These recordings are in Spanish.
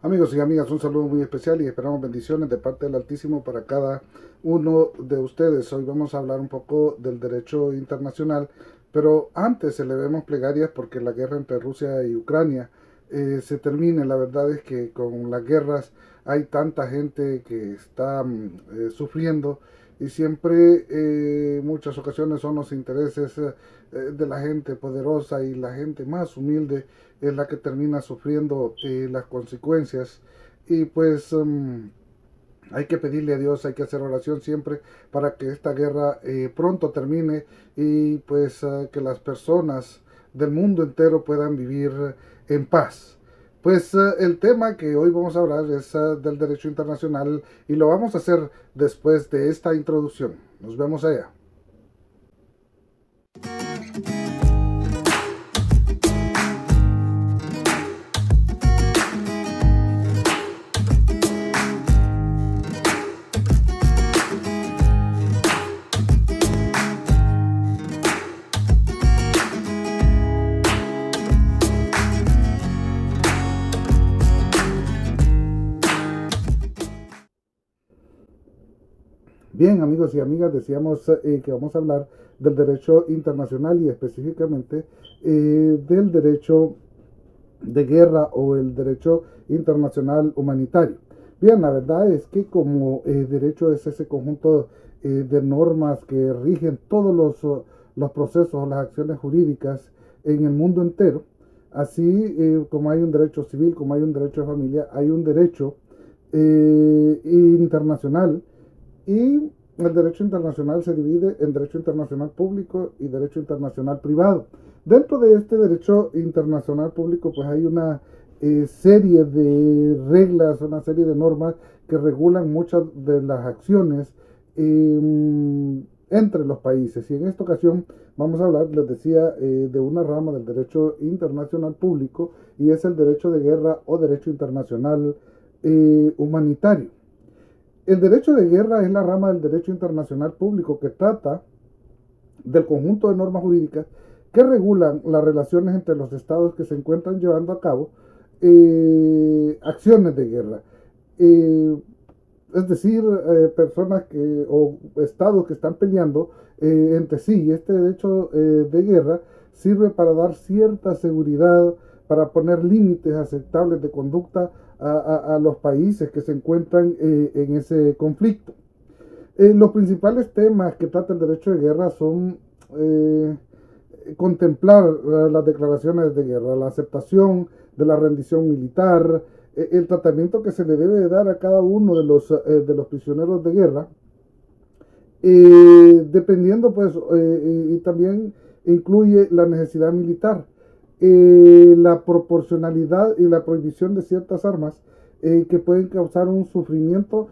Amigos y amigas, un saludo muy especial y esperamos bendiciones de parte del Altísimo para cada uno de ustedes. Hoy vamos a hablar un poco del derecho internacional, pero antes elevemos plegarias porque la guerra entre Rusia y Ucrania se termine. La verdad es que con las guerras hay tanta gente que está sufriendo y siempre, muchas ocasiones son los intereses de la gente poderosa y la gente más humilde es la que termina sufriendo las consecuencias. Y pues hay que pedirle a Dios, hay que hacer oración siempre para que esta guerra pronto termine y pues que las personas del mundo entero puedan vivir en paz. Pues el tema que hoy vamos a hablar es del derecho internacional y lo vamos a hacer después de esta introducción. Nos vemos allá. Bien, amigos y amigas, decíamos que vamos a hablar del derecho internacional y específicamente del derecho de guerra o el derecho internacional humanitario. Bien, la verdad es que como derecho es ese conjunto de normas que rigen todos los procesos, las acciones jurídicas en el mundo entero, así como hay un derecho civil, como hay un derecho de familia, hay un derecho internacional y el derecho internacional se divide en derecho internacional público y derecho internacional privado. Dentro de este derecho internacional público, pues hay una serie de reglas, una serie de normas que regulan muchas de las acciones entre los países. Y en esta ocasión vamos a hablar, les decía, de una rama del derecho internacional público y es el derecho de guerra o derecho internacional humanitario. El derecho de guerra es la rama del derecho internacional público que trata del conjunto de normas jurídicas que regulan las relaciones entre los estados que se encuentran llevando a cabo acciones de guerra. Eh, es decir, personas o estados que están peleando entre sí. Y este derecho de guerra sirve para dar cierta seguridad, para poner límites aceptables de conducta a los países que se encuentran en ese conflicto. Los principales temas que trata el derecho de guerra son eh, contemplar las declaraciones de guerra, la aceptación de la rendición militar, el tratamiento que se le debe dar a cada uno de los prisioneros de guerra, dependiendo pues, y también incluye la necesidad militar, la proporcionalidad y la prohibición de ciertas armas que pueden causar un sufrimiento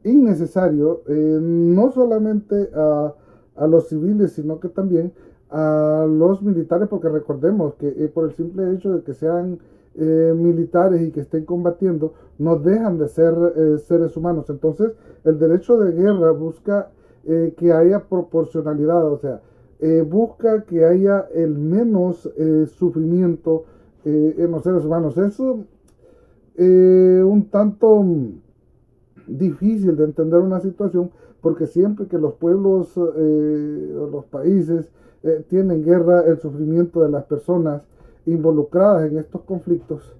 innecesario, no solamente a los civiles, sino que también a los militares, porque recordemos que por el simple hecho de que sean militares y que estén combatiendo, no dejan de ser seres humanos. Entonces, el derecho de guerra busca que haya proporcionalidad, o sea, busca que haya el menos sufrimiento en los seres humanos. Eso un tanto difícil de entender una situación porque siempre que los pueblos o los países tienen guerra, el sufrimiento de las personas involucradas en estos conflictos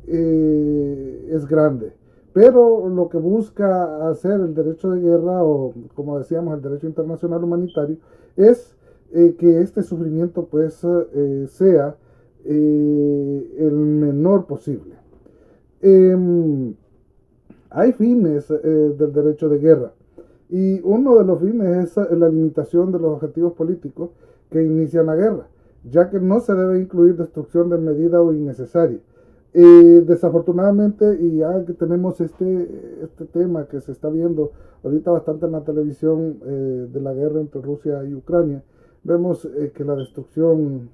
es grande. Pero lo que busca hacer el derecho de guerra, o como decíamos, el derecho internacional humanitario, es que este sufrimiento pues sea el menor posible. Eh, Hay fines del derecho de guerra y uno de los fines es la limitación de los objetivos políticos que inician la guerra, ya que no se debe incluir destrucción de medida o innecesaria. Desafortunadamente, y ya que tenemos este tema que se está viendo ahorita bastante en la televisión de la guerra entre Rusia y Ucrania, vemos que la destrucción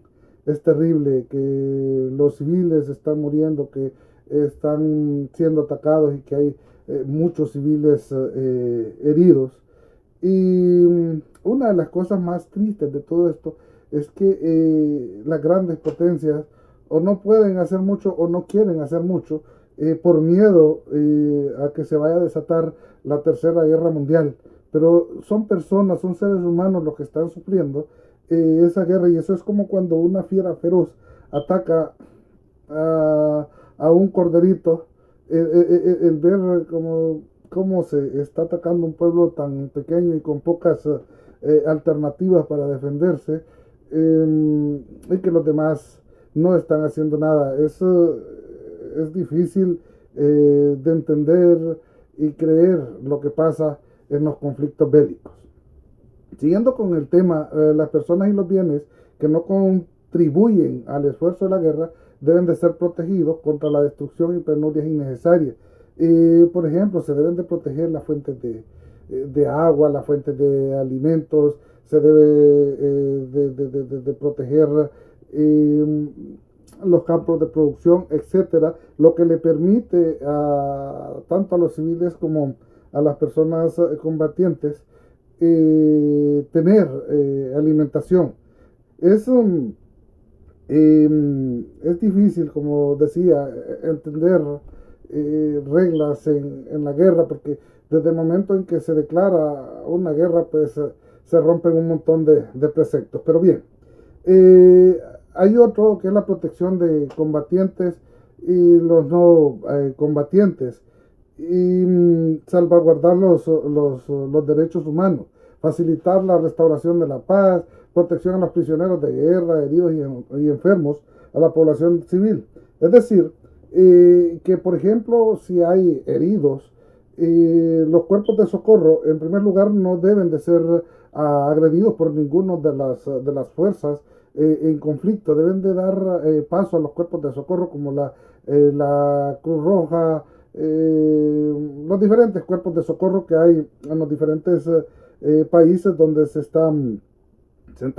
es terrible, que los civiles están muriendo, que están siendo atacados y que hay muchos civiles heridos. Y una de las cosas más tristes de todo esto es que las grandes potencias o no pueden hacer mucho o no quieren hacer mucho por miedo a que se vaya a desatar la Tercera Guerra Mundial. Pero son personas, son seres humanos los que están sufriendo esa guerra, y eso es como cuando una fiera feroz ataca a un corderito, el ver cómo se está atacando un pueblo tan pequeño y con pocas alternativas para defenderse, y que los demás no están haciendo nada. Es difícil de entender y creer lo que pasa en los conflictos bélicos. Siguiendo con el tema, las personas y los bienes que no contribuyen al esfuerzo de la guerra deben de ser protegidos contra la destrucción y penurias innecesarias. Por ejemplo, se deben de proteger las fuentes de agua, las fuentes de alimentos, se debe de proteger los campos de producción, etcétera, lo que le permite tanto a los civiles como a las personas combatientes tener alimentación. Es, es difícil, como decía, entender reglas en la guerra, porque desde el momento en que se declara una guerra, pues se rompen un montón de preceptos. Pero bien, hay otro que es la protección de combatientes y los no combatientes, y salvaguardar los derechos humanos, facilitar la restauración de la paz, protección a los prisioneros de guerra, heridos y enfermos, a la población civil. Es decir, que por ejemplo, si hay heridos, los cuerpos de socorro, en primer lugar, no deben de ser agredidos por ninguno de las fuerzas en conflicto. Deben de dar paso a los cuerpos de socorro, como la Cruz Roja, los diferentes cuerpos de socorro que hay en los diferentes países donde se está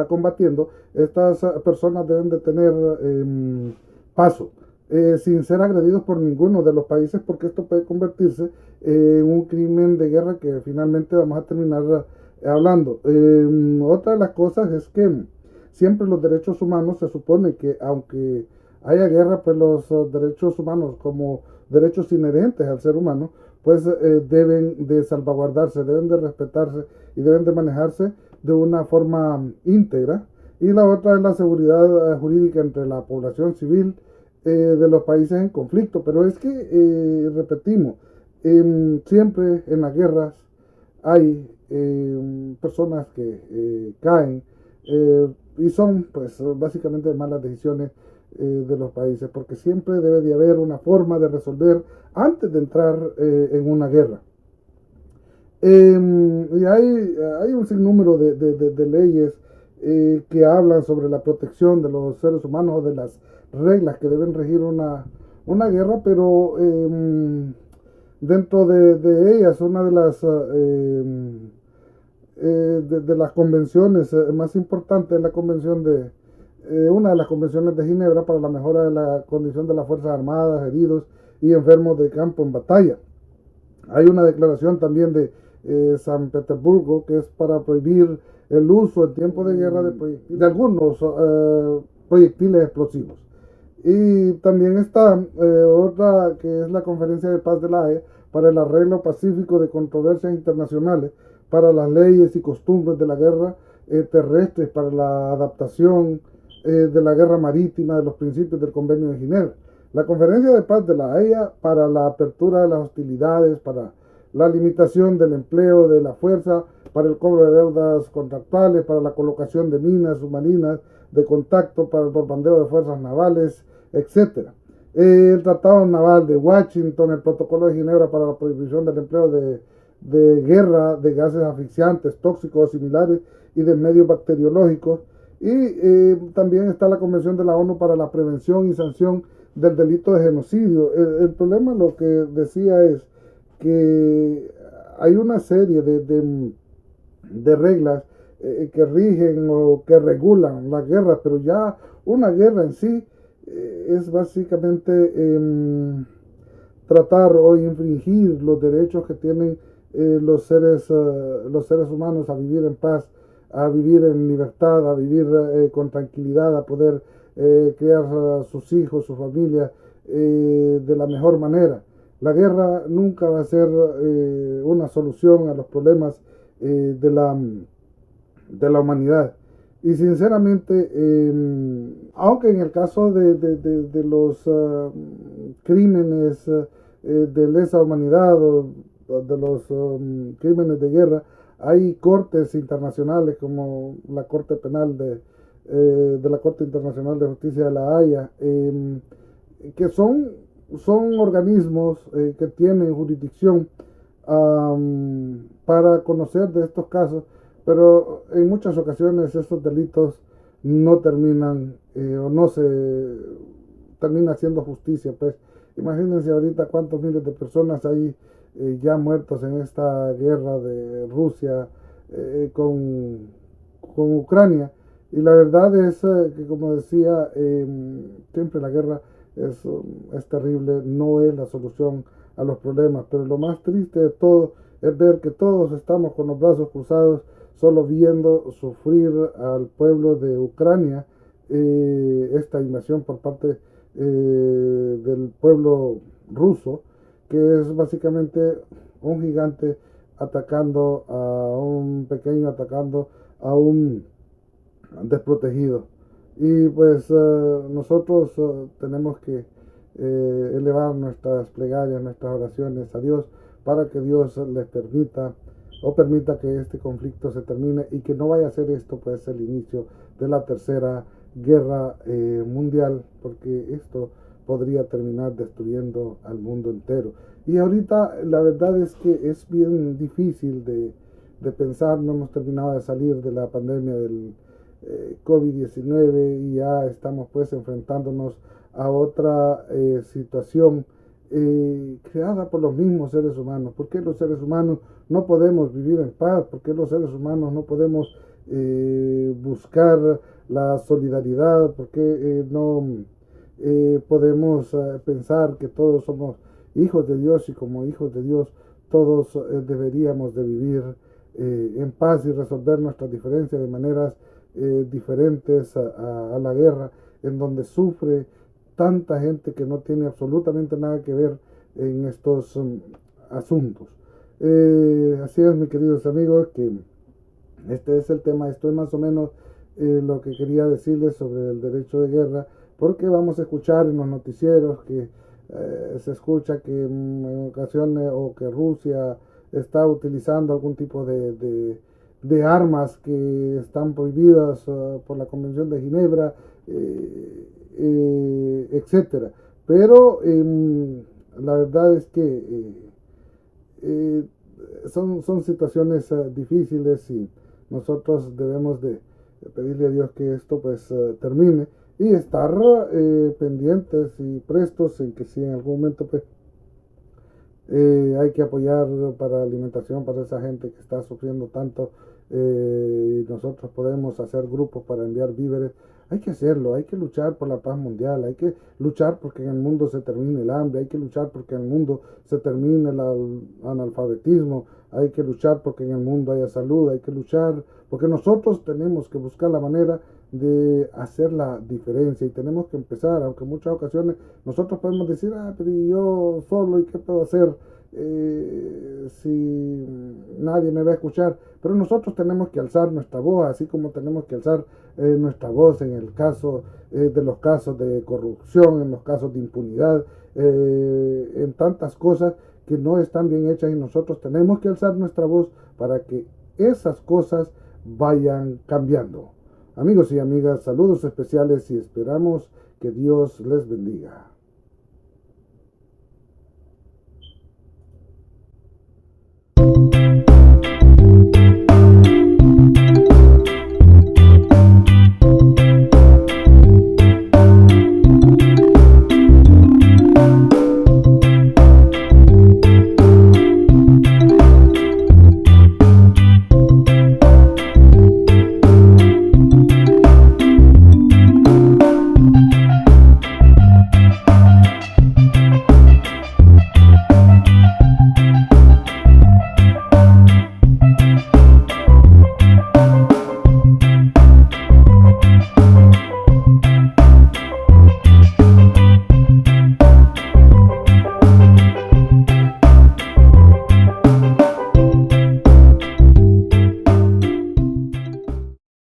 combatiendo. Estas personas deben de tener paso sin ser agredidos por ninguno de los países, porque esto puede convertirse en un crimen de guerra que finalmente vamos a terminar hablando. Otra de las cosas es que siempre los derechos humanos, se supone que aunque haya guerra, pues los derechos humanos como derechos inherentes al ser humano, pues deben de salvaguardarse, deben de respetarse y deben de manejarse de una forma íntegra. Y la otra es la seguridad jurídica entre la población civil de los países en conflicto. Pero es que, repetimos, siempre en las guerras hay personas que caen y son pues básicamente malas decisiones de los países, porque siempre debe de haber una forma de resolver antes de entrar en una guerra. Y hay un sinnúmero de leyes que hablan sobre la protección de los seres humanos, o de las reglas que deben regir una guerra, pero dentro de ellas, una de las convenciones más importantes es la convención una de las convenciones de Ginebra para la mejora de la condición de las Fuerzas Armadas, heridos y enfermos de campo en batalla. Hay una declaración también de San Petersburgo, que es para prohibir el uso en tiempo de guerra de algunos proyectiles explosivos. Y también está otra, que es la Conferencia de Paz de la Haya para el arreglo pacífico de controversias internacionales, para las leyes y costumbres de la guerra terrestre, para la adaptación de la guerra marítima, de los principios del Convenio de Ginebra. La Conferencia de Paz de la Haya para la apertura de las hostilidades, para la limitación del empleo de la fuerza, para el cobro de deudas contractuales, para la colocación de minas submarinas de contacto, para el bombardeo de fuerzas navales, etc. El Tratado Naval de Washington, el Protocolo de Ginebra para la prohibición del empleo de guerra de gases asfixiantes, tóxicos o similares, y de medios bacteriológicos. Y también está la Convención de la ONU para la prevención y sanción del delito de genocidio. El problema, lo que decía, es que hay una serie de reglas que rigen o que regulan las guerras, pero ya una guerra en sí es básicamente tratar o infringir los derechos que tienen los seres humanos a vivir en paz, a vivir en libertad, a vivir con tranquilidad, a poder criar a sus hijos, su familia de la mejor manera. La guerra nunca va a ser una solución a los problemas de la humanidad. Y sinceramente, aunque en el caso de los crímenes de lesa humanidad o de los crímenes de guerra, hay cortes internacionales como la Corte Penal de la Corte Internacional de Justicia de la Haya, que son organismos que tienen jurisdicción para conocer de estos casos, pero en muchas ocasiones estos delitos no terminan o no se termina haciendo justicia. Pues imagínense ahorita cuántos miles de personas hay ya muertos en esta guerra de Rusia con Ucrania. Y la verdad es que, como decía, siempre la guerra es terrible, no es la solución a los problemas, pero lo más triste de todo es ver que todos estamos con los brazos cruzados, solo viendo sufrir al pueblo de Ucrania esta invasión por parte del pueblo ruso, que es básicamente un gigante atacando a un pequeño, atacando a un desprotegido. Y pues nosotros tenemos que elevar nuestras plegarias, nuestras oraciones a Dios para que Dios les permita o permita que este conflicto se termine y que no vaya a ser esto pues el inicio de la tercera guerra mundial, porque esto podría terminar destruyendo al mundo entero. Y ahorita la verdad es que es bien difícil de pensar, no hemos terminado de salir de la pandemia del COVID-19 y ya estamos pues enfrentándonos a otra situación creada por los mismos seres humanos. ¿Por qué los seres humanos no podemos vivir en paz? ¿Por qué los seres humanos no podemos buscar la solidaridad? ¿Por qué no podemos pensar que todos somos hijos de Dios y como hijos de Dios todos deberíamos de vivir en paz y resolver nuestras diferencias de maneras diferentes a la guerra, en donde sufre tanta gente que no tiene absolutamente nada que ver en estos asuntos? Así es, mis queridos amigos, que este es el tema. Esto es más o menos lo que quería decirles sobre el derecho de guerra, porque vamos a escuchar en los noticieros que se escucha que en ocasiones o que Rusia está utilizando algún tipo de armas que están prohibidas por la Convención de Ginebra, etcétera. Pero la verdad es que son situaciones difíciles y nosotros debemos de pedirle a Dios que esto pues termine y estar pendientes y prestos en que si en algún momento pues hay que apoyar para alimentación para esa gente que está sufriendo tanto, y nosotros podemos hacer grupos para enviar víveres. Hay que hacerlo, hay que luchar por la paz mundial, hay que luchar porque en el mundo se termine el hambre, hay que luchar porque en el mundo se termine el analfabetismo, hay que luchar porque en el mundo haya salud, hay que luchar porque nosotros tenemos que buscar la manera de hacer la diferencia y tenemos que empezar, aunque en muchas ocasiones nosotros podemos decir, pero yo solo, ¿y qué puedo hacer si nadie me va a escuchar? Pero nosotros tenemos que alzar nuestra voz, así como tenemos que alzar nuestra voz en el caso de los casos de corrupción, en los casos de impunidad, en tantas cosas que no están bien hechas, y nosotros tenemos que alzar nuestra voz para que esas cosas vayan cambiando. Amigos y amigas, saludos especiales y esperamos que Dios les bendiga.